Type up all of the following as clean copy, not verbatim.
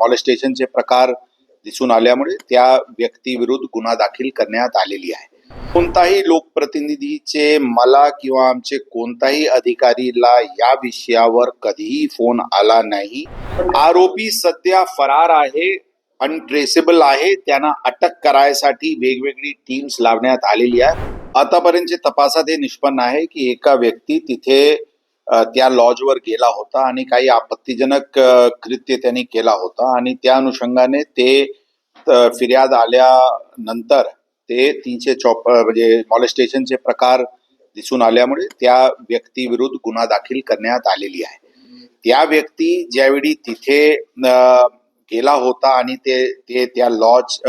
मॉलेस्टेशनचे प्रकार दिसून आल्यामुळे त्या व्यक्तीविरुद्ध गुन्हा दाखल करण्यात आलेली आहे. कोणताही लोकप्रतिनिधीचे मला किंवा आमचे कोणताही अधिकारीला या विषयावर कधीही फोन आला नाही. आरोपी सध्या फरार आहे, अनट्रेसेबल आहे. त्यांना अटक करायसाठी वेगवेगळी टीम्स लावण्यात आलेली आहे. आतापर्यंतच्या तपासात हे निष्पन्न आहे की एका व्यक्ती तिथे त्या लॉजवर गेला होता आणि काही आपत्तीजनक कृत्य त्यांनी केला होता आणि त्या अनुषंगाने ते फिर्याद आल्यानंतर ते 354 म्हणजे मॉलेस्टेशनचे प्रकार दिसून आल्यामुळे त्या व्यक्तीविरुद्ध गुन्हा दाखल करण्यात आलेली आहे. त्या व्यक्ती ज्यावेळी तिथे गेला होता आणि ते त्या लॉज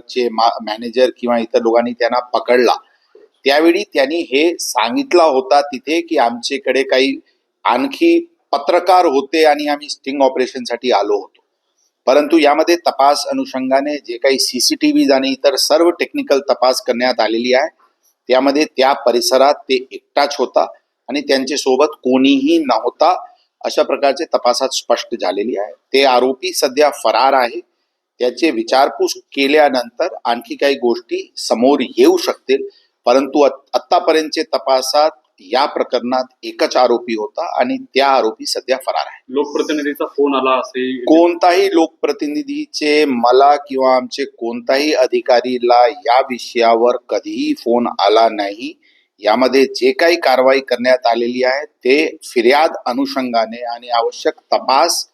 चे मॅनेजर किंवा इतर लोकांनी त्यांना पकडला, त्यावेळी त्यांनी हे सांगितला होता तिथे की आमच्याकडे काही आणखी पत्रकार होते आणि आम्ही स्टिंग ऑपरेशनसाठी आलो होतो. परंतु यामध्ये तपास अनुषंगाने जे काही सीसीटीव्ही आणि इतर सर्व टेक्निकल तपास करण्यात आलेली आहे, त्यामध्ये त्या परिसरात ते एकटाच होता आणि त्यांच्या सोबत कोणीही नव्हता अशा प्रकारचे तपासात स्पष्ट झालेली आहे. ते आरोपी सध्या फरार आहे. त्याचे विचारपूस केल्यानंतर आणखी काही गोष्टी समोर येऊ शकतील, परंतु आतापर्यंतचे तपासात या प्रकरणात एकच आरोपी होता आणि त्या आरोपी सध्या फरार आहे. लोकप्रतिनिधीचा फोन आला असे कोणताही लोकप्रतिनिधीचे मला किंवा आमचे कोणताही अधिकारीला या विषयावर कधीही फोन आला नाही. यामध्ये जे काही कारवाई करण्यात आलेली आहे ते फिर्याद अनुषंगाने आणि आवश्यक तपास,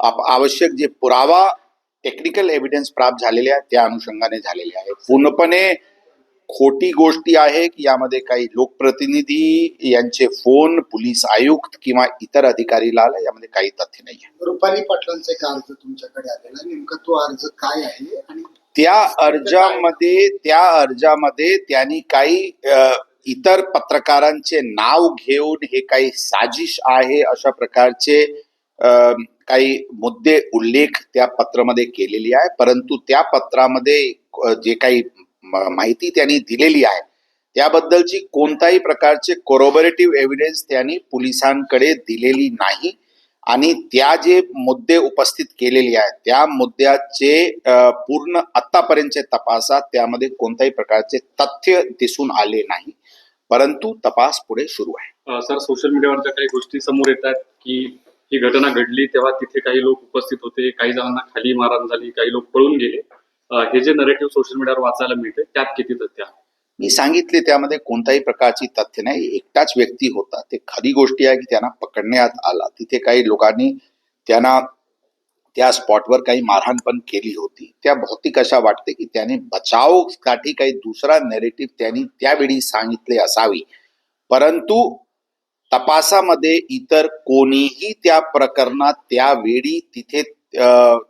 आवश्यक जे पुरावा टेक्निकल एव्हिडन्स प्राप्त झालेले आहे त्या अनुषंगाने झालेले आहे. पूर्णपणे खोटी गोष्टी आहे की यामध्ये काही लोकप्रतिनिधी यांचे फोन पोलीस आयुक्त किंवा इतर अधिकारीला आला, यामध्ये काही तथ्य नाही आहे. रुपाली पाटलांचा एक अर्ज तुमच्याकडे आलेला, नेमका तो अर्ज काय आहे आणि त्या अर्जामध्ये त्यांनी काही इतर पत्रकारांचे नाव घेऊन हे काही साजिश आहे अशा प्रकारचे काही मुद्दे उल्लेख त्या पत्रामध्ये केलेली आहे. परंतु त्या पत्रामध्ये जे काही माहिती त्यांनी दिलेली आहे त्याबद्दलची कोणत्याही प्रकारचे कोरोबरेटिव्ह एव्हिडन्स त्यांनी पोलिसांकडे दिलेली नाही आणि त्या जे मुद्दे उपस्थित केलेले आहेत त्या मुद्द्याचे पूर्ण आतापर्यंतच्या तपासात त्यामध्ये कोणत्याही प्रकारचे तथ्य दिसून आले नाही, परंतु तपास पुढे सुरू आहे. सर, सोशल मीडियावरच्या काही गोष्टी समोर येतात की ही घटना घडली तेव्हा तिथे काही लोक उपस्थित होते, काही जणांना खाली मारहाण झाली, काही लोक पळून गेले. हे जे नरेटिव्ह सोशल मीडियावर वाचायला मिळते त्यात किती तथ्य आहे? मी सांगितले त्यामध्ये कोणत्याही प्रकारची तथ्य नाही. एकटाच व्यक्ती होता. ते खरी गोष्टी आहे की त्यांना पकडण्यात आला. तिथे काही लोकांनी त्यांना त्या स्पॉटवर काही मारहाण पण केली होती. त्या भौतिक अशा वाटते की त्याने बचावसाठी काही दुसरा नरेटिव्ह त्यांनी त्यावेळी सांगितले असावी, परंतु तपासामध्ये इतर कोणीही त्या प्रकरणात त्यावेळी तिथे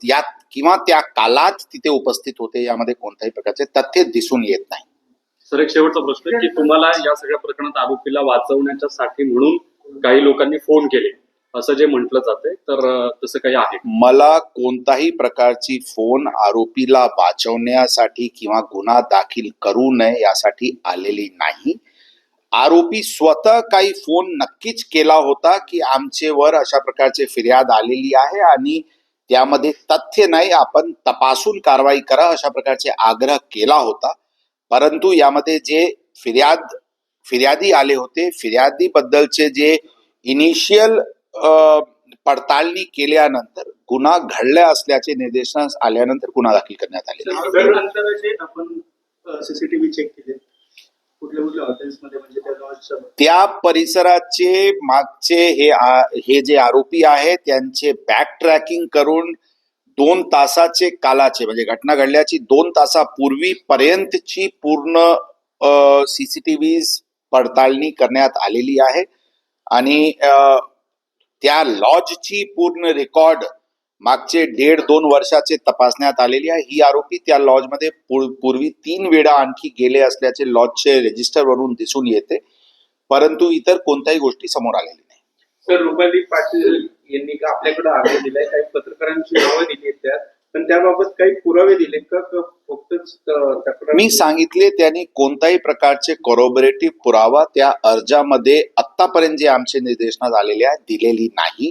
यात किंवा त्या काळात तिथे उपस्थित होते यामध्ये कोणत्याही प्रकारचे तथ्य दिसून येत नाही. सर, एक शेवटचा प्रश्न की तुम्हाला या सगळ्या प्रकरणात आरोपीला वाचवण्यासाठी म्हणून काही लोकांनी फोन केले असं जे म्हटलं जातंय, तर तसं काही आहे? मला कोणताही प्रकारची फोन आरोपीला वाचवण्यासाठी किंवा गुन्हा दाखल करू नये यासाठी आलेली नाही. आरोपी स्वतः काही फोन नक्कीच केला होता की आमचेवर अशा प्रकारचे फिर्याद आलेली आहे आणि त्यामध्ये तथ्य नाही, आपण तपासून कारवाई करा अशा प्रकारचे आग्रह केला होता. परंतु यामध्ये जे फिर्यादी आले होते, फिर्यादीबद्दलचे जे इनिशियल पडताळणी केल्यानंतर गुन्हा घडला असल्याचे निदर्शनास आल्यानंतर गुन्हा दाखल करण्यात आले. आपण सीसीटीव्ही चेक केले कुठल्या हॉटेल्समध्ये, म्हणजे त्या परिसराचे मागचे हे जे आरोपी आहे त्यांचे बॅक ट्रॅकिंग करून 2 तासाचे कालाचे म्हणजे घटना घडल्याची 2 तासापूर्वी पर्यंतची पूर्ण सीसीटीव्ही पडताळणी करण्यात आलेली आहे आणि त्या लॉजची पूर्ण रेकॉर्ड मागचे 1.5-2 वर्षाचे तपासण्यात आलेली आहे. ही आरोपी त्या लॉजमध्ये पूर्वी 3 वेळा आणखी गेले असल्याचे लॉजचे रजिस्टर वरून दिसून येते, परंतु इतर कोणत्याही गोष्टी समोर आलेली नाही. सर, रुपाली पाटील यांनी का आपल्याकडे अर्ज दिलाय, काही पत्रकारांची नावं दिली आहेत त्यात, पण त्याबाबत काही पुरावे दिलेत का फक्तच तक्रार? मी सांगितले त्यांनी कोणत्याही प्रकारचे कोरोबरेटिव्ह पुरावा त्या अर्जामध्ये आतापर्यंत जे आमचे निर्देशनात आलेले आहेत दिलेली नाही,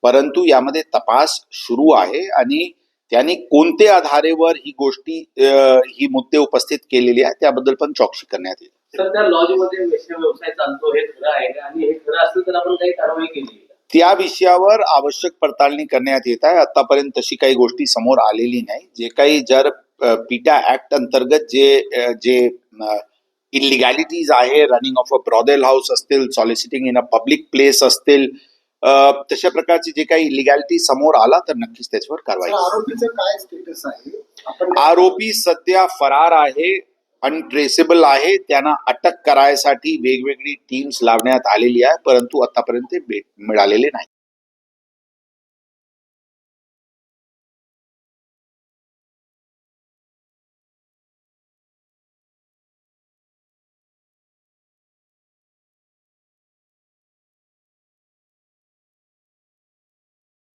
परंतु यामध्ये तपास सुरू आहे आणि त्यांनी कोणत्या आधारेवर ही मुद्दे उपस्थित केलेली आहे त्याबद्दल पण चौकशी करण्यात येईल. सर त्या लॉजमध्ये वेश्या व्यवसाय चालतो हे खरं आहे का? आणि हे खरं असतं तर आपण काही कारवाई केली आहे का? त्या विषयावर आवश्यक पडताळणी करण्यात येत आहे. आतापर्यंत तशी काही गोष्टी समोर आलेली नाही. जे काही जर पीटा ऍक्ट अंतर्गत जे इलिगॅलिटीज आहे, रनिंग ऑफ अ ब्रॉदेल हाऊस असतील, soliciting in a public place असतील, तशा प्रकारची जे काही इलिगॅलिटी समोर आला तर नक्कीच त्याच्यावर कारवाई होईल. आरोपीचं काय स्टेटस आहे? आपण आरोपी सध्या फरार आहे, अनट्रेसेबल आहे. त्यांना अटक करायसाठी वेगवेगळी टीम्स लावण्यात आलेली आहे, परंतु आतापर्यंत मिळालेले नाही.